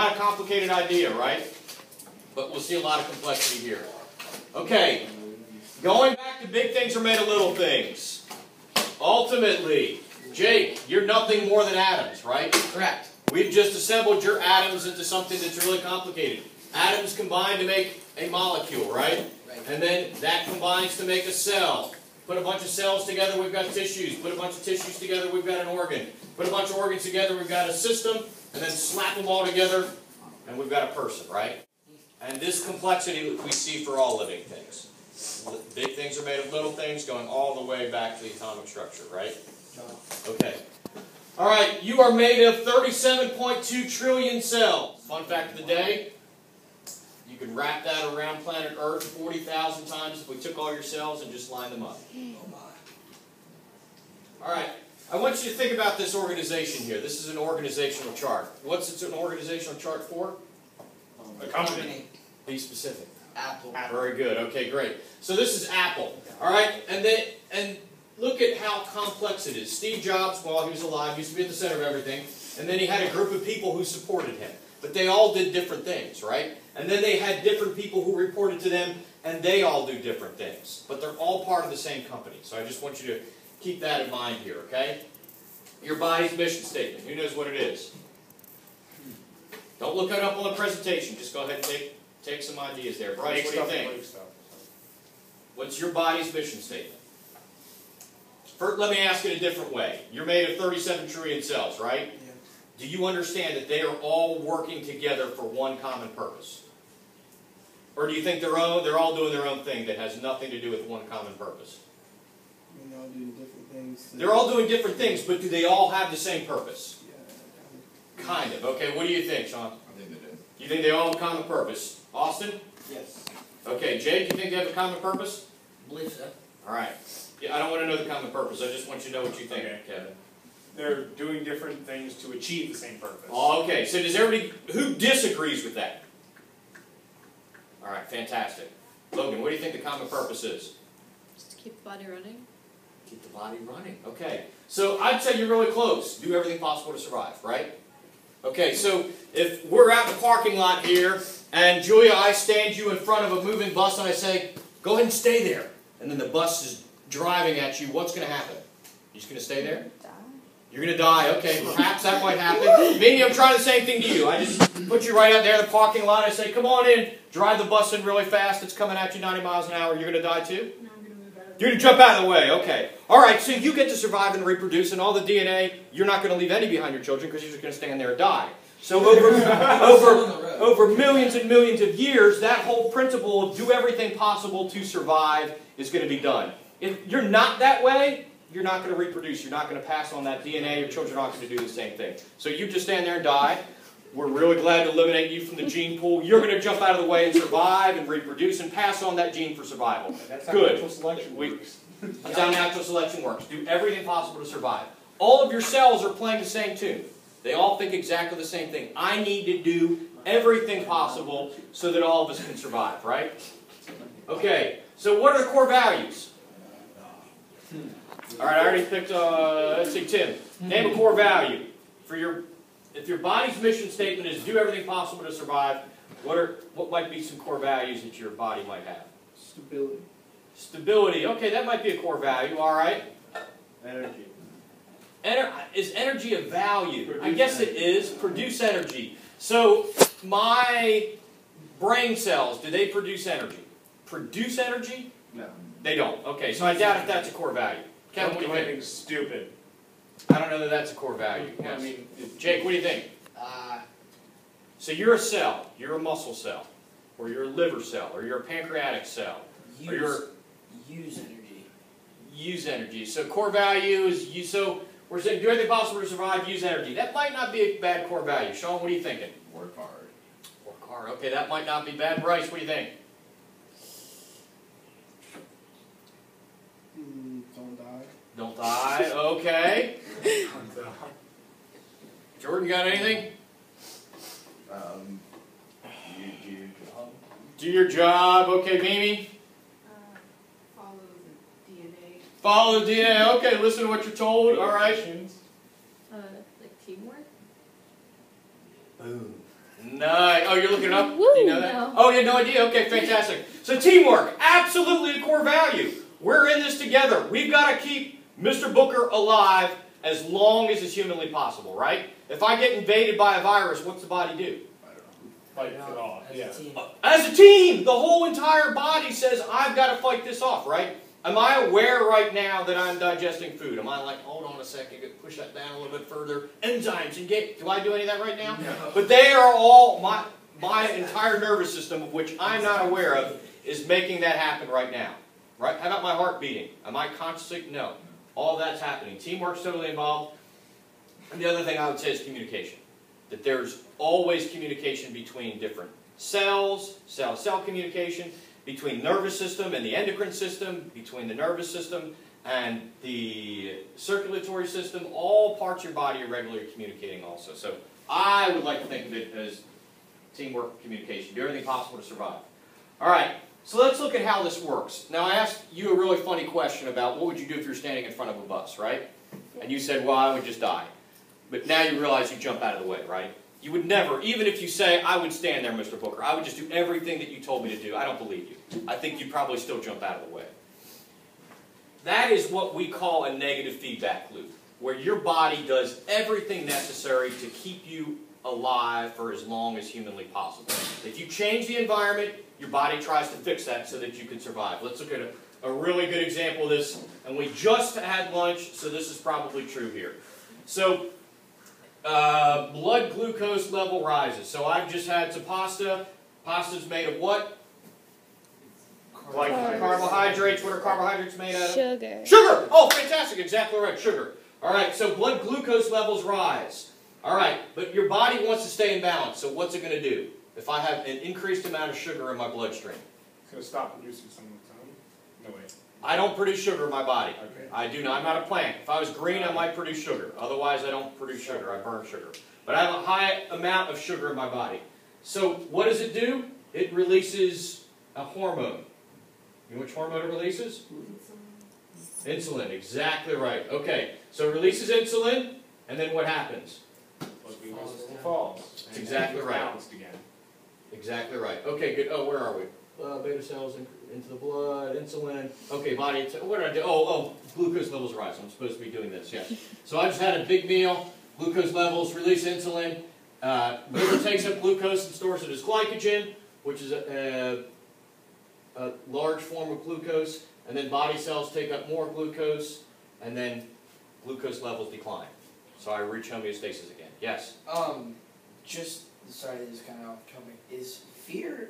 not a complicated idea, right? But we'll see a lot of complexity here. Okay, going back to big things are made of little things. Ultimately, Jake, you're nothing more than atoms, right? Correct. We've just assembled your atoms into something that's really complicated. Atoms combine to make a molecule, right? Right. And then that combines to make a cell. Put a bunch of cells together, we've got tissues. Put a bunch of tissues together, we've got an organ. Put a bunch of organs together, we've got a system. And then slap them all together, and we've got a person, right? And this complexity we see for all living things. Big things are made of little things, going all the way back to the atomic structure, right? Okay. All right, you are made of 37.2 trillion cells. Fun fact of the day, you could wrap that around planet Earth 40,000 times if we took all your cells and just lined them up. Oh my. All right, I want you to think about this organization here. This is an organizational chart. What's it an organizational chart for? A company. Be specific. Apple. Very good. Okay, great. So this is Apple. All right, and look at how complex it is. Steve Jobs, while he was alive, used to be at the center of everything, and then he had a group of people who supported him. But they all did different things, right? And then they had different people who reported to them, and they all do different things. But they're all part of the same company. So I just want you to keep that in mind here, okay? Your body's mission statement. Who knows what it is? Don't look it up on the presentation. Just go ahead and take some ideas there. Bryce, what do you think? What's your body's mission statement? First, let me ask it a different way. You're made of 37 trillion cells, right? Yeah. Do you understand that they are all working together for one common purpose? Or do you think they're all doing their own thing that has nothing to do with one common purpose? We all do different things. They're all doing different things, but do they all have the same purpose? Yeah, Kind of. Okay, what do you think, Sean? I think they do. You think they all have a common purpose? Austin? Yes. Okay, Jake, you think they have a common purpose? I believe so. All right. Yeah, I don't want to know the common purpose. I just want you to know what you think, Okay. Kevin. They're doing different things to achieve the same purpose. Oh, okay, so does everybody, who disagrees with that? All right, fantastic. Logan, what do you think the common purpose is? Just to keep the body running. Keep the body running. Okay, so I'd say you're really close. Do everything possible to survive, right? Okay, so if we're out in the parking lot here, and Julia, I stand you in front of a moving bus, and I say, go ahead and stay there. And then the bus is driving at you, what's going to happen? You just going to stay there? Die. You're going to die. Okay, perhaps that might happen. Maybe I'm trying the same thing to you. I just put you right out there in the parking lot. I say, come on in. Drive the bus in really fast. It's coming at you 90 miles an hour. You're going to die too? No, I'm going to move out of You're going to jump out of the way. Okay. All right, so you get to survive and reproduce, and all the DNA, you're not going to leave any behind your children because you're just going to stand there and die. So over millions and millions of years, that whole principle of do everything possible to survive is going to be done. If you're not that way, you're not going to reproduce. You're not going to pass on that DNA. Your children aren't going to do the same thing. So you just stand there and die. We're really glad to eliminate you from the gene pool. You're going to jump out of the way and survive and reproduce and pass on that gene for survival. That's how Good. natural selection works. That's how natural selection works. Do everything possible to survive. All of your cells are playing the same tune. They all think exactly the same thing. I need to do everything possible so that all of us can survive, right? Okay, so what are the core values? All right, I already picked, let's see, Tim. Name a core value. If your body's mission statement is do everything possible to survive, what might be some core values that your body might have? Stability. Stability, okay, that might be a core value, all right. Energy. Is energy a value? I guess it is. Produce energy. So my brain cells, do they produce energy? Produce energy? No. They don't. Okay, so I doubt if that's a core value. Kevin, what do you think? Anything stupid. I don't know that that's a core value. I mean, Jake, what do you think? So you're a cell. You're a muscle cell. Or you're a liver cell. Or you're a pancreatic cell. Or you're Use energy. use energy. So core value is you. So we're saying do everything possible to survive, use energy. That might not be a bad core value. Sean, what are you thinking? work hard. Work hard. Okay, that might not be bad. Bryce, what do you think? Don't die. Don't die. Okay. Jordan, got anything? You do your job. Do your job. Okay, Mimi? follow the DNA. Follow the DNA. Okay, listen to what you're told. All right. Like teamwork? Boom. Nice. Oh, you're looking it up? Woo, Do you know that? no. Oh, you had no idea? Okay, fantastic. So teamwork, absolutely a core value. We're in this together. We've got to keep Mr. Booker alive as long as is humanly possible, right? If I get invaded by a virus, what's the body do? Fight it off, As yeah. a team. As a team, the whole entire body says, I've got to fight this off, right? Am I aware right now that I'm digesting food? Am I like, hold on a second, push that down a little bit further? Enzymes, engage. Do I do any of that right now? No. But they are all, my entire nervous system, of which I'm not aware of, is making that happen right now. Right? How about my heart beating? Am I consciously? No. All that's happening. Teamwork's totally involved. And the other thing I would say is communication. That there's always communication between different cells, cell-to-cell communication, between nervous system and the endocrine system, between the nervous system and the circulatory system. All parts of your body are regularly communicating also. So I would like to think of it as teamwork, communication. Do everything possible to survive. All right. So let's look at how this works. Now I asked you a really funny question about what would you do if you're standing in front of a bus, right? And you said, well, I would just die. But now you realize you jump out of the way, right? You would never, even if you say, I would stand there, Mr. Booker, I would just do everything that you told me to do. I don't believe you. I think you'd probably still jump out of the way. That is what we call a negative feedback loop, where your body does everything necessary to keep you alive for as long as humanly possible. If you change the environment, your body tries to fix that so that you can survive. Let's look at a really good example of this. And we just had lunch, so this is probably true here. So, blood glucose level rises. So I've just had some pasta. Pasta's made of what? Like carbohydrates. What are carbohydrates made out of? Sugar. Sugar! Oh, fantastic. Exactly right. Sugar. All right, so blood glucose levels rise. All right, but your body wants to stay in balance, so what's it going to do? If I have an increased amount of sugar in my bloodstream, It's going to stop producing some of its own? No way. I don't produce sugar in my body. Okay. I do not. I'm not a plant. If I was green, I might produce sugar. Otherwise, I don't produce sugar. I burn sugar. But I have a high amount of sugar in my body. So what does it do? It releases a hormone. You know which hormone it releases? Insulin. Exactly right. Okay. So it releases insulin, and then what happens? Blood glucose falls. That's exactly right. Balanced again. Exactly right. Okay, good. Oh, where are we? Beta cells into the blood, insulin. Okay, body. What did I do? Oh, glucose levels rise. I'm supposed to be doing this, yes. So I just had a big meal. Glucose levels release insulin. Liver takes up glucose and stores it as glycogen, which is a large form of glucose. And then body cells take up more glucose, and then glucose levels decline. So I reach homeostasis again. Yes? Just, sorry, this is kind of off topic. Is fear,